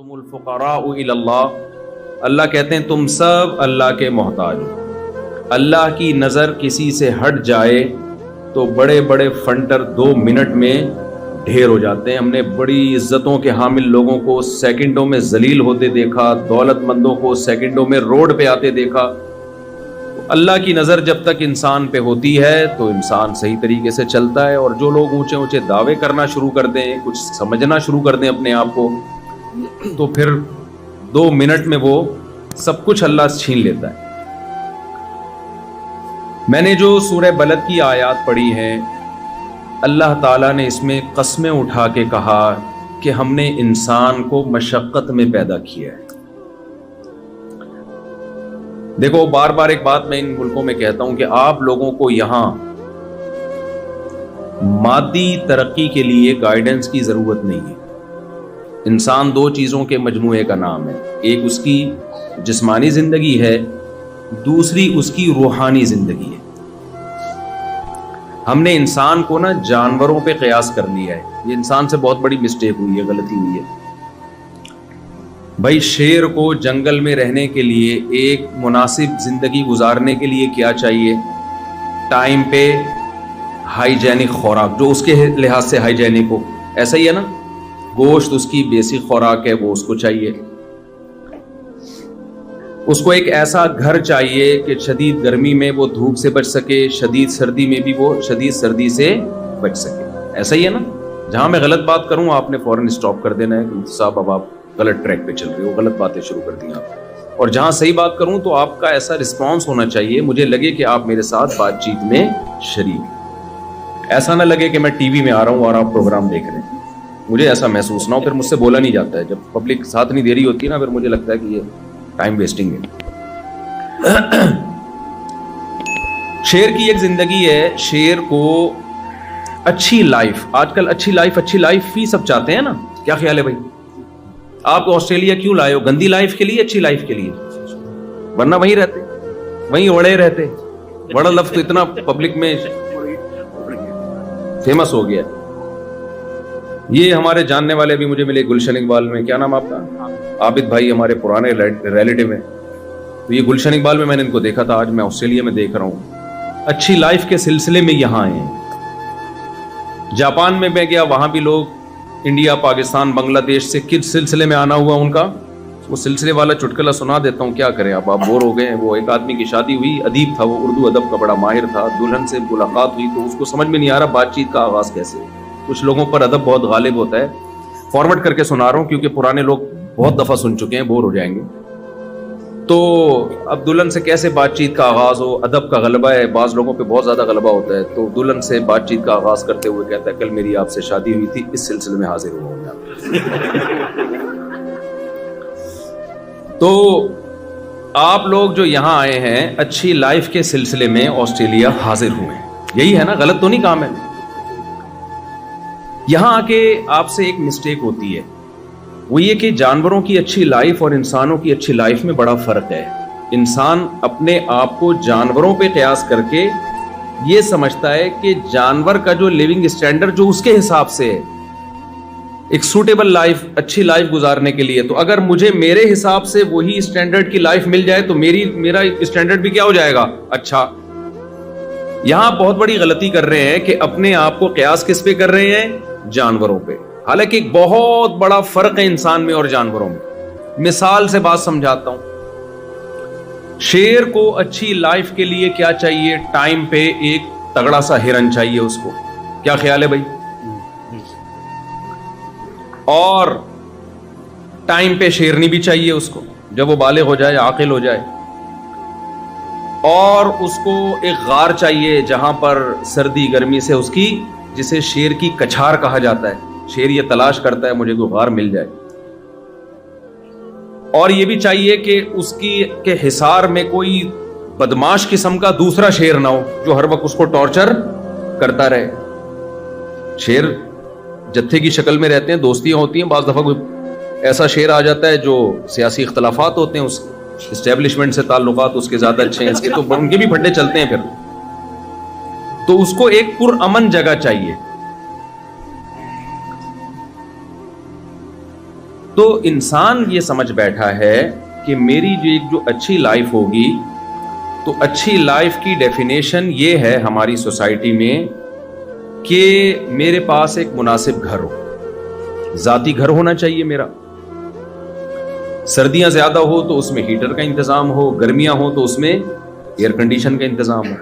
انتم الفقراء الی اللہ، اللہ کہتے ہیں تم سب اللہ کے محتاج ہو۔ اللہ کی نظر کسی سے ہٹ جائے تو بڑے بڑے فنٹر 2 منٹ میں ڈھیر ہو جاتے ہیں۔ ہم نے بڑی عزتوں کے حامل لوگوں کو سیکنڈوں میں ذلیل ہوتے دیکھا، دولت مندوں کو سیکنڈوں میں روڈ پہ آتے دیکھا۔ اللہ کی نظر جب تک انسان پہ ہوتی ہے تو انسان صحیح طریقے سے چلتا ہے، اور جو لوگ اونچے اونچے دعوے کرنا شروع کر دیں، کچھ سمجھنا شروع کر دیں اپنے آپ کو، تو پھر 2 منٹ میں وہ سب کچھ اللہ سے چھین لیتا ہے۔ میں نے جو سورہ بلد کی آیات پڑھی ہیں، اللہ تعالیٰ نے اس میں قسمیں اٹھا کے کہا کہ ہم نے انسان کو مشقت میں پیدا کیا ہے۔ دیکھو، بار بار ایک بات میں ان ملکوں میں کہتا ہوں کہ آپ لوگوں کو یہاں مادی ترقی کے لیے گائیڈنس کی ضرورت نہیں ہے۔ انسان 2 چیزوں کے مجموعے کا نام ہے، ایک اس کی جسمانی زندگی ہے، دوسری اس کی روحانی زندگی ہے۔ ہم نے انسان کو نا جانوروں پہ قیاس کر لیا ہے، یہ انسان سے بہت بڑی مسٹیک ہوئی ہے، غلطی ہوئی ہے۔ بھائی، شیر کو جنگل میں رہنے کے لیے، ایک مناسب زندگی گزارنے کے لیے کیا چاہیے؟ ٹائم پہ ہائیجینک خوراک، جو اس کے لحاظ سے ہائیجینک ہو، ایسا ہی ہے نا؟ گوشت اس کی بیسک خوراک ہے، وہ اس کو چاہیے۔ اس کو ایک ایسا گھر چاہیے کہ شدید گرمی میں وہ دھوپ سے بچ سکے، شدید سردی میں بھی وہ شدید سردی سے بچ سکے، ایسا ہی ہے نا؟ جہاں میں غلط بات کروں آپ نے فوراً اسٹاپ کر دینا ہے کہ صاحب اب آپ غلط ٹریک پہ چل رہے ہو، غلط باتیں شروع کر دیں آپ، اور جہاں صحیح بات کروں تو آپ کا ایسا رسپانس ہونا چاہیے، مجھے لگے کہ آپ میرے ساتھ بات چیت میں شریک ہیں، ایسا نہ لگے کہ میں ٹی وی میں آ رہا ہوں اور آپ پروگرام دیکھ رہے ہیں، مجھے ایسا محسوس نہ ہو، پھر مجھ سے بولا نہیں جاتا ہے، جب پبلک ساتھ نہیں دے رہی ہوتی ہے نا، پھر مجھے لگتا ہے کہ یہ ٹائم ویسٹنگ ہے۔ شیر کی ایک زندگی ہے، شیر کو اچھی لائف، آج کل اچھی لائف ہی سب چاہتے ہیں نا، کیا خیال ہے بھائی؟ آپ کو آسٹریلیا کیوں لائے ہو؟ گندی لائف کے لیے، اچھی لائف کے لیے؟ ورنہ وہیں رہتے، وہیں اڑے رہتے۔ بڑا لفظ تو اتنا پبلک میں فیمس ہو گیا۔ یہ ہمارے جاننے والے بھی مجھے ملے گلشن اقبال میں، کیا نام آپ کا؟ عابد بھائی، ہمارے پرانے ریلیٹیو ہیں، تو یہ گلشن اقبال میں نے ان کو دیکھا تھا، آج میں آسٹریلیا میں دیکھ رہا ہوں، اچھی لائف کے سلسلے میں یہاں آئے ہیں۔ جاپان میں میں گیا، وہاں بھی لوگ انڈیا، پاکستان، بنگلہ دیش سے کس سلسلے میں آنا ہوا ان کا، وہ سلسلے والا چٹکلا سنا دیتا ہوں، کیا کریں آپ بور ہو گئے ہیں۔ وہ ایک آدمی کی شادی ہوئی، ادیب تھا، وہ اردو ادب کا بڑا ماہر تھا، دلہن سے ملاقات ہوئی تو اس کو سمجھ میں نہیں آ رہا بات چیت کا آغاز کیسے۔ کچھ لوگوں پر ادب بہت غالب ہوتا ہے، فارورڈ کر کے سنا رہا ہوں کیونکہ پرانے لوگ بہت دفعہ سن چکے ہیں، بور ہو جائیں گے۔ تو اب دلہن سے کیسے بات چیت کا آغاز ہو، ادب کا غلبہ ہے، بعض لوگوں پہ بہت زیادہ غلبہ ہوتا ہے، تو دلہن سے بات چیت کا آغاز کرتے ہوئے کہتا ہے کل میری آپ سے شادی ہوئی تھی، اس سلسلے میں حاضر ہوا ہوں۔ تو آپ لوگ جو یہاں آئے ہیں اچھی لائف کے سلسلے میں آسٹریلیا حاضر ہوئے ہیں، یہی ہے نا؟ غلط تو نہیں کام ہے؟ یہاں آ کے آپ سے ایک مسٹیک ہوتی ہے، وہ یہ کہ جانوروں کی اچھی لائف اور انسانوں کی اچھی لائف میں بڑا فرق ہے۔ انسان اپنے آپ کو جانوروں پہ قیاس کر کے یہ سمجھتا ہے کہ جانور کا جو لیونگ اسٹینڈرڈ جو اس کے حساب سے ہے، ایک سوٹیبل لائف، اچھی لائف گزارنے کے لیے، تو اگر مجھے میرے حساب سے وہی اسٹینڈرڈ کی لائف مل جائے تو میرا اسٹینڈرڈ بھی کیا ہو جائے گا؟ اچھا۔ یہاں بہت بڑی غلطی کر رہے ہیں کہ اپنے آپ کو قیاس کس پہ کر رہے ہیں؟ جانوروں پہ، حالانکہ ایک بہت بڑا فرق ہے انسان میں اور جانوروں میں۔ مثال سے بات سمجھاتا ہوں۔ شیر کو اچھی لائف کے لیے کیا چاہیے؟ ٹائم پہ ایک تگڑا سا ہرن چاہیے اس کو، کیا خیال ہے بھائی؟ اور ٹائم پہ شیرنی بھی چاہیے اس کو، جب وہ بالغ ہو جائے، عاقل ہو جائے۔ اور اس کو ایک غار چاہیے جہاں پر سردی گرمی سے اس کی، جسے شیر کی کچھار کہا جاتا ہے، شیر یہ تلاش کرتا ہے مجھے کوئی غار مل جائے۔ اور یہ بھی چاہیے کہ اس کی کے حصار میں کوئی بدماش قسم کا دوسرا شیر نہ ہو جو ہر وقت اس کو ٹارچر کرتا رہے۔ شیر جتھے کی شکل میں رہتے ہیں، دوستیاں ہوتی ہیں، بعض دفعہ کوئی ایسا شیر آ جاتا ہے جو سیاسی اختلافات ہوتے ہیں، اس اسٹیبلشمنٹ سے تعلقات اس کے زیادہ اچھے ہیں، اس کے تو ان کے بھی پھڈے چلتے ہیں، پھر تو اس کو ایک پرامن جگہ چاہیے۔ تو انسان یہ سمجھ بیٹھا ہے کہ میری جو اچھی لائف ہوگی، تو اچھی لائف کی ڈیفینیشن یہ ہے ہماری سوسائٹی میں کہ میرے پاس ایک مناسب گھر ہو، ذاتی گھر ہونا چاہیے میرا، سردیاں زیادہ ہو تو اس میں ہیٹر کا انتظام ہو، گرمیاں ہو تو اس میں ایئر کنڈیشن کا انتظام ہو،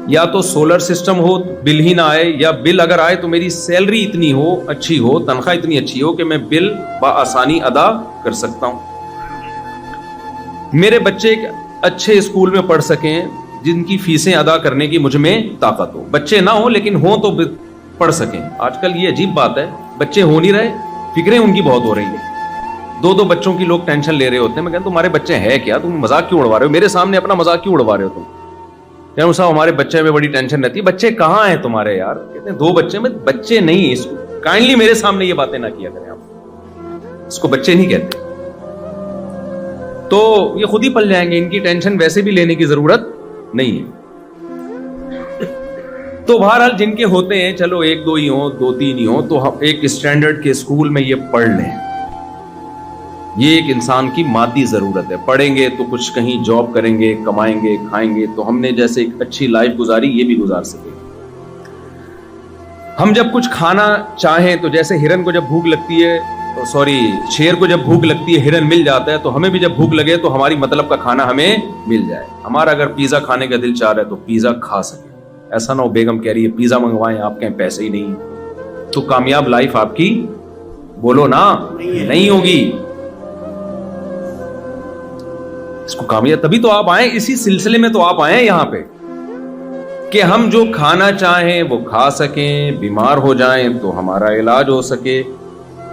یا تو سولر سسٹم ہو بل ہی نہ آئے، یا بل اگر آئے تو میری سیلری اتنی ہو، اچھی ہو، تنخواہ اتنی اچھی ہو کہ میں بل بآسانی ادا کر سکتا ہوں، میرے بچے ایک اچھے اسکول میں پڑھ سکیں جن کی فیسیں ادا کرنے کی مجھ میں طاقت ہو، بچے نہ ہو لیکن ہوں تو پڑھ سکیں۔ آج کل یہ عجیب بات ہے، بچے ہو نہیں رہے، فکریں ان کی بہت ہو رہی ہیں، دو بچوں کی لوگ ٹینشن لے رہے ہوتے ہیں۔ میں کہتا ہوں تمہارے بچے ہیں کیا، تم مذاق کیوں اڑوا رہے ہو، میرے سامنے اپنا مذاق کیوں اڑوا رہے ہو تم؟ کہوں صاحب ہمارے بچے میں بڑی ٹینشن رہتی ہے۔ بچے کہاں ہیں تمہارے یار؟ کہتے ہیں 2 بچے میں بچے نہیں، اس کو کائنڈلی میرے سامنے یہ باتیں نہ کیا کریں، آپ اس کو بچے نہیں کہتے، تو یہ خود ہی پل جائیں گے، ان کی ٹینشن ویسے بھی لینے کی ضرورت نہیں ہے۔ تو بہرحال جن کے ہوتے ہیں، چلو 1-2 ہی ہوں، 2-3 ہی ہوں، تو ہم ایک اسٹینڈرڈ کے اسکول میں یہ پڑھ لیں، یہ ایک انسان کی مادی ضرورت ہے۔ پڑھیں گے تو کچھ کہیں جاب کریں گے، کمائیں گے، کھائیں گے، تو ہم نے جیسے ایک اچھی لائف گزاری یہ بھی گزار سکیں۔ ہم جب کچھ کھانا چاہیں تو جیسے ہرن کو جب بھوک لگتی ہے، شیر کو جب بھوک لگتی ہے ہرن مل جاتا ہے، تو ہمیں بھی جب بھوک لگے تو ہماری مطلب کا کھانا ہمیں مل جائے۔ ہمارا اگر پیزا کھانے کا دل چاہ رہا ہے تو پیزا کھا سکیں، ایسا نہ ہو بیگم کہہ رہی ہے پیزا منگوائیں، آپ کہیں پیسے ہی نہیں، تو کامیاب لائف آپ کی بولو نا نہیں ہوگی۔ اس کو کامیاب تبھی تو آپ آئیں، اسی سلسلے میں تو آپ آئیں یہاں پہ کہ ہم جو کھانا چاہیں وہ کھا سکیں، بیمار ہو جائیں تو ہمارا علاج ہو سکے۔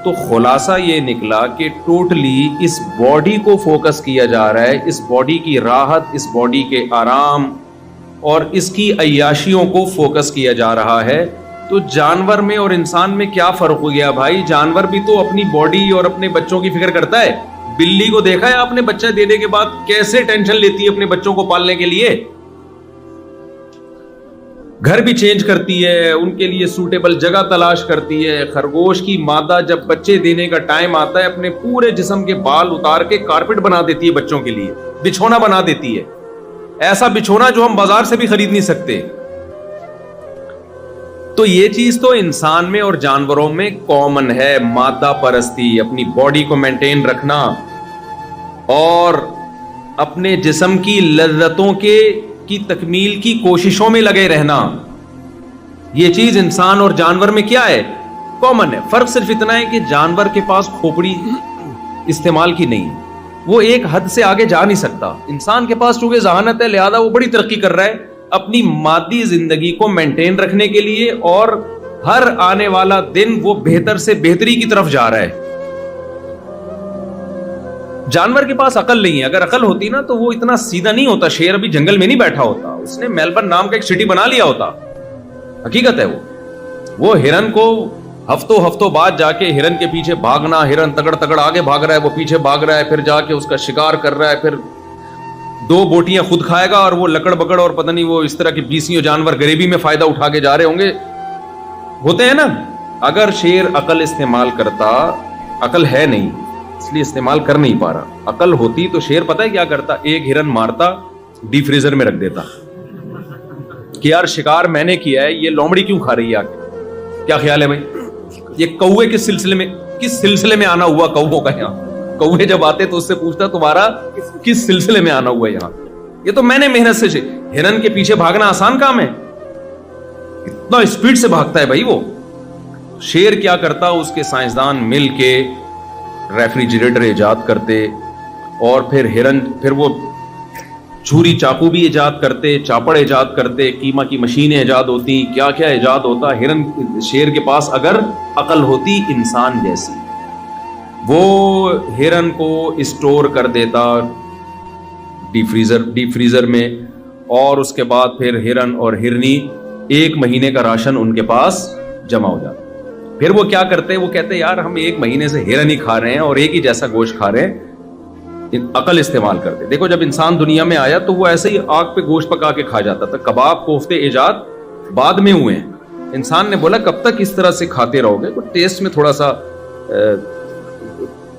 تو خلاصہ یہ نکلا کہ ٹوٹلی اس باڈی کو فوکس کیا جا رہا ہے، اس باڈی کی راحت، اس باڈی کے آرام اور اس کی عیاشیوں کو فوکس کیا جا رہا ہے۔ تو جانور میں اور انسان میں کیا فرق ہو گیا بھائی؟ جانور بھی تو اپنی باڈی اور اپنے بچوں کی فکر کرتا ہے۔ بلی کو دیکھا ہے آپ نے بچہ دینے کے بعد کیسے ٹینشن لیتی ہے اپنے بچوں کو پالنے کے لیے، گھر بھی چینج کرتی ہے، ان کے لیے سوٹیبل جگہ تلاش کرتی ہے۔ خرگوش کی مادہ جب بچے دینے کا ٹائم آتا ہے اپنے پورے جسم کے بال اتار کے کارپٹ بنا دیتی ہے بچوں کے لیے، بچھونا بنا دیتی ہے، ایسا بچھونا جو ہم بازار سے بھی خرید نہیں سکتے۔ تو یہ چیز تو انسان میں اور جانوروں میں کامن ہے، مادہ پرستی، اپنی باڈی کو مینٹین رکھنا اور اپنے جسم کی لذتوں کی تکمیل کی کوششوں میں لگے رہنا۔ یہ چیز انسان اور جانور میں کیا ہے؟ کامن ہے۔ فرق صرف اتنا ہے کہ جانور کے پاس کھوپڑی استعمال کی نہیں، وہ ایک حد سے آگے جا نہیں سکتا۔ انسان کے پاس چونکہ ذہانت ہے، لہذا وہ بڑی ترقی کر رہا ہے اپنی مادی زندگی کو مینٹین رکھنے کے لیے، اور ہر آنے والا دن وہ بہتر سے بہتری کی طرف جا رہا ہے۔ جانور کے پاس عقل نہیں ہے، اگر عقل ہوتی نا تو وہ اتنا سیدھا نہیں ہوتا، شیر ابھی جنگل میں نہیں بیٹھا ہوتا، اس نے میلبرن نام کا ایک سٹی بنا لیا ہوتا۔ حقیقت ہے وہ ہرن کو ہفتوں بعد جا کے ہرن کے پیچھے بھاگنا، ہرن تگڑ آگے بھاگ رہا ہے، وہ پیچھے بھاگ رہا ہے، پھر جا کے اس کا شکار کر رہا ہے، پھر 2 بوٹیاں خود کھائے گا اور وہ لکڑ بکڑ اور پتہ نہیں وہ اس طرح کے 20 جانور غریبی میں فائدہ اٹھا کے جا رہے ہوں گے، ہوتے ہیں نا۔ اگر شیر عقل استعمال کرتا، عقل ہے نہیں اس لیے استعمال کر نہیں پا رہا، عقل ہوتی تو شیر پتہ ہے کیا کرتا؟ ایک ہرن مارتا، ڈی فریزر میں رکھ دیتا کہ یار شکار میں نے کیا ہے، یہ لومڑی کیوں کھا رہی ہے آگے؟ کیا خیال ہے بھائی؟ یہ کوے کس سلسلے میں آنا ہوا کووں کا؟ یہاں کوے جب آتے تو اس سے پوچھتا تمہارا کس سلسلے میں آنا ہوا یہاں؟ یہ تو میں نے محنت سے، ہرن کے پیچھے بھاگنا آسان کام ہے، اتنا اسپیڈ سے بھاگتا ہے بھائی وہ۔ شیر کیا کرتا؟ اس کے سائنسدان مل کے ریفریجریٹر ایجاد کرتے، اور پھر وہ چھری چاقو بھی ایجاد کرتے، چاپڑ ایجاد کرتے، قیمہ کی مشینیں ایجاد ہوتی، کیا کیا ایجاد ہوتا۔ شیر کے پاس اگر عقل ہوتی انسان جیسی، وہ ہرن کو اسٹور کر دیتا ڈی فریزر میں، اور اس کے بعد پھر ہرن اور ہرنی 1 مہینے کا راشن ان کے پاس جمع ہو جاتا۔ پھر وہ کیا کرتے؟ وہ کہتے یار ہم 1 مہینے سے ہرن ہی کھا رہے ہیں اور ایک ہی جیسا گوشت کھا رہے ہیں، عقل استعمال کرتے۔ دیکھو جب انسان دنیا میں آیا تو وہ ایسے ہی آگ پہ گوشت پکا کے کھا جاتا تھا، کباب کوفتے ایجاد بعد میں ہوئے ہیں۔ انسان نے بولا کب تک اس طرح سے کھاتے رہو گے، ٹیسٹ میں تھوڑا سا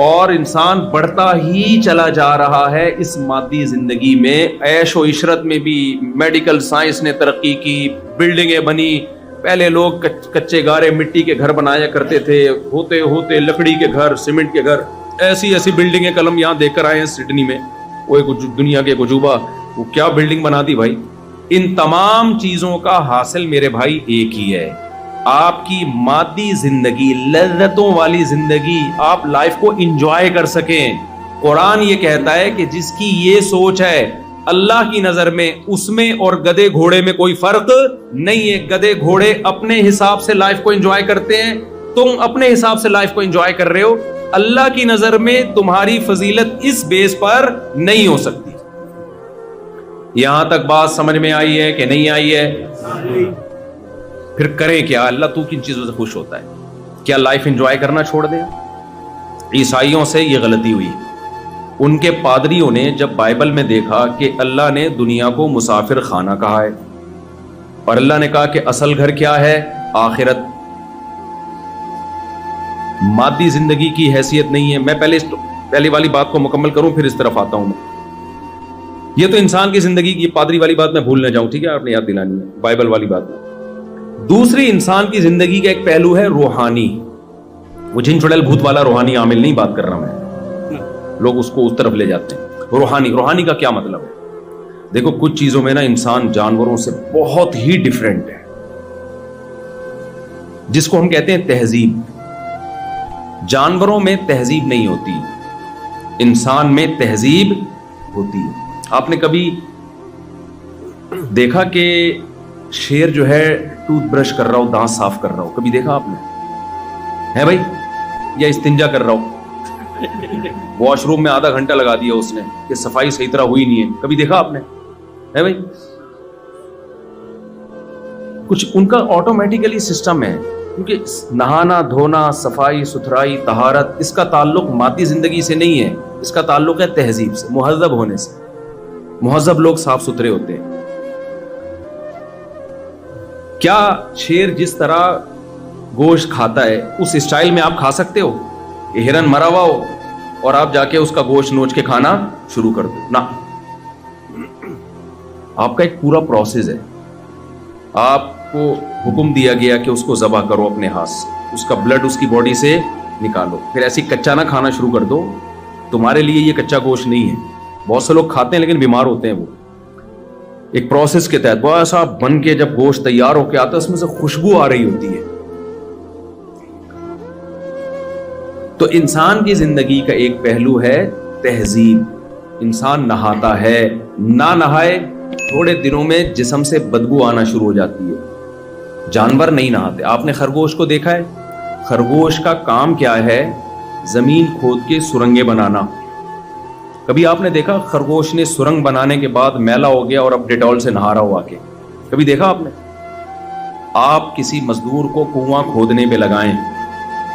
اور انسان بڑھتا ہی چلا جا رہا ہے اس مادی زندگی میں. عیش و عشرت میں بھی میڈیکل سائنس نے ترقی کی, بلڈنگیں بنی. پہلے لوگ کچے گارے مٹی کے گھر بنایا کرتے تھے, ہوتے ہوتے لکڑی کے گھر, سیمنٹ کے گھر, ایسی ایسی بلڈنگیں کلم یہاں دیکھ کر آئے ہیں سڈنی میں. وہ ایک دنیا کے عجوبہ, وہ کیا بلڈنگ بنا دی بھائی. ان تمام چیزوں کا حاصل میرے بھائی ایک ہی ہے, آپ کی مادی زندگی, لذتوں والی زندگی, آپ لائف کو انجوائے کر سکیں. قرآن یہ کہتا ہے کہ جس کی یہ سوچ ہے اللہ کی نظر میں اس میں اور گدھے گھوڑے میں کوئی فرق نہیں ہے. گدھے گھوڑے اپنے حساب سے لائف کو انجوائے کرتے ہیں, تم اپنے حساب سے لائف کو انجوائے کر رہے ہو. اللہ کی نظر میں تمہاری فضیلت اس بیس پر نہیں ہو سکتی. یہاں تک بات سمجھ میں آئی ہے کہ نہیں آئی ہے؟ پھر کریں کیا؟ اللہ تو کن چیزوں سے خوش ہوتا ہے؟ کیا لائف انجوائے کرنا چھوڑ دیں؟ عیسائیوں سے یہ غلطی ہوئی. ان کے پادریوں نے جب بائبل میں دیکھا کہ اللہ نے دنیا کو مسافر خانہ کہا ہے اور اللہ نے کہا کہ اصل گھر کیا ہے؟ آخرت. مادی زندگی کی حیثیت نہیں ہے. میں پہلی والی بات کو مکمل کروں پھر اس طرف آتا ہوں. میں یہ تو انسان کی زندگی کی پادری والی بات میں بھول نہ جاؤں, ٹھیک ہے, آپ نے یاد دلانی ہے بائبل والی بات میں. دوسری انسان کی زندگی کا ایک پہلو ہے روحانی. وہ جن چڑیل بھوت والا روحانی عامل نہیں بات کر رہا میں, لوگ اس کو اس طرف لے جاتے ہیں. روحانی کا کیا مطلب ہے؟ دیکھو کچھ چیزوں میں نا انسان جانوروں سے بہت ہی ڈیفرنٹ ہے, جس کو ہم کہتے ہیں تہذیب. جانوروں میں تہذیب نہیں ہوتی, انسان میں تہذیب ہوتی ہے. آپ نے کبھی دیکھا کہ شیر جو ہے ٹوتھ برش کر رہا ہو, دانت صاف کر رہا ہو؟ کبھی دیکھا آپ نے؟ ہے بھائی, یا استنجا کر رہا ہو, واش روم میں آدھا گھنٹہ لگا دیا اس نے کہ صفائی صحیح طرح ہوئی نہیں ہے. کبھی دیکھا آپ نے؟ ہے بھائی, کچھ ان کا آٹومیٹیکلی سسٹم ہے, کیونکہ نہانا دھونا, صفائی ستھرائی, طہارت, اس کا تعلق مادی زندگی سے نہیں ہے, اس کا تعلق ہے تہذیب سے, مہذب ہونے سے. مہذب لوگ صاف ستھرے ہوتے ہیں. کیا شیر جس طرح گوشت کھاتا ہے اس اسٹائل میں آپ کھا سکتے ہو؟ یہ ہرن مرا ہوا ہو اور آپ جا کے اس کا گوشت نوچ کے کھانا شروع کر دو نا. آپ کا ایک پورا پروسیس ہے. آپ کو حکم دیا گیا کہ اس کو ذبح کرو اپنے ہاتھ سے, اس کا بلڈ اس کی باڈی سے نکالو, پھر ایسی کچا نہ کھانا شروع کر دو. تمہارے لیے یہ کچا گوشت نہیں ہے. بہت سے لوگ کھاتے ہیں لیکن بیمار ہوتے ہیں. وہ ایک پروسیس کے تحت وہ ایسا بن کے جب گوشت تیار ہو کے آتا ہے اس میں سے خوشبو آ رہی ہوتی ہے. تو انسان کی زندگی کا ایک پہلو ہے تہذیب. انسان نہاتا ہے, نہ نہائے تھوڑے دنوں میں جسم سے بدبو آنا شروع ہو جاتی ہے. جانور نہیں نہاتے. آپ نے خرگوش کو دیکھا ہے؟ خرگوش کا کام کیا ہے؟ زمین کھود کے سرنگیں بنانا. کبھی آپ نے دیکھا خرگوش نے سرنگ بنانے کے بعد میلا ہو گیا اور اب ڈیٹول سے نہا رہا ہو آ کے؟ کبھی دیکھا آپ نے؟ آپ کسی مزدور کو کنواں کھودنے پہ لگائیں,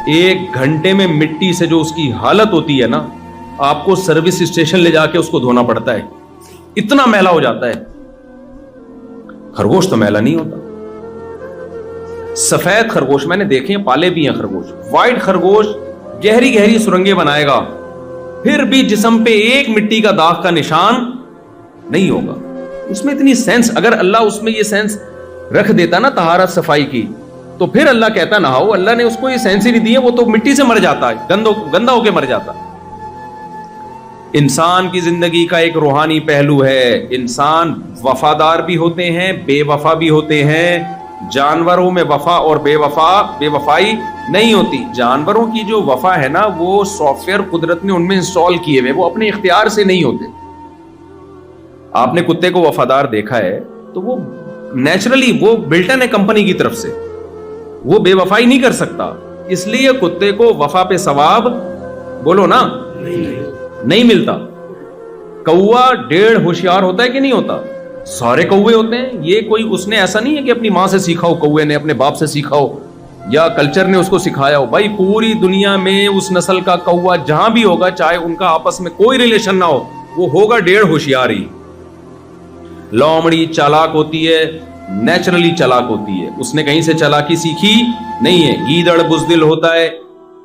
1 گھنٹے میں مٹی سے جو اس کی حالت ہوتی ہے نا, آپ کو سروس اسٹیشن لے جا کے اس کو دھونا پڑتا ہے, اتنا میلا ہو جاتا ہے. خرگوش تو میلا نہیں ہوتا. سفید خرگوش میں نے دیکھے ہیں, پالے بھی ہیں خرگوش. وائٹ خرگوش گہری گہری سرنگیں بنائے گا, پھر بھی جسم پہ ایک مٹی کا داغ کا نشان نہیں ہوگا. اس میں اتنی سینس, اگر اللہ اس میں یہ سینس رکھ دیتا نا طہارت صفائی کی, تو پھر اللہ کہتا نہاؤ. اللہ نے اس کو یہ سینس ہی نہیں دی ہے, وہ تو مٹی سے مر جاتا ہے, گندا ہو کے مر جاتا. انسان کی زندگی کا ایک روحانی پہلو ہے. انسان وفادار بھی ہوتے ہیں, بے وفا بھی ہوتے ہیں. جانوروں میں وفا اور بے وفائی نہیں ہوتی. جانوروں کی جو وفا ہے نا, وہ سافٹ ویئر قدرت نے ان میں انسٹال کیے ہوئے, وہ اپنے اختیار سے نہیں ہوتے. آپ نے کتے کو وفادار دیکھا ہے تو وہ نیچرلی وہ بلٹن ہے کمپنی کی طرف سے, وہ بے وفائی نہیں کر سکتا. اس لیے کتے کو وفا پہ ثواب بولو نا نہیں ملتا. کوا 1.5 ہوشیار ہوتا ہے کہ نہیں ہوتا؟ سارے کوے ہوتے ہیں. یہ کوئی اس نے ایسا نہیں ہے کہ اپنی ماں سے سیکھا ہو, کوے نے اپنے باپ سے سیکھا ہو, یا کلچر نے اس کو سکھایا ہو. بھائی پوری دنیا میں اس نسل کا کوا جہاں بھی ہوگا, چاہے ان کا آپس میں کوئی ریلیشن نہ ہو, وہ ہوگا 1.5 ہوشیار ہی. لومڑی چالاک ہوتی ہے, نیچرلی چالاک ہوتی ہے, اس نے کہیں سے چالاکی سیکھی نہیں ہے. گیدڑ بزدل ہوتا ہے,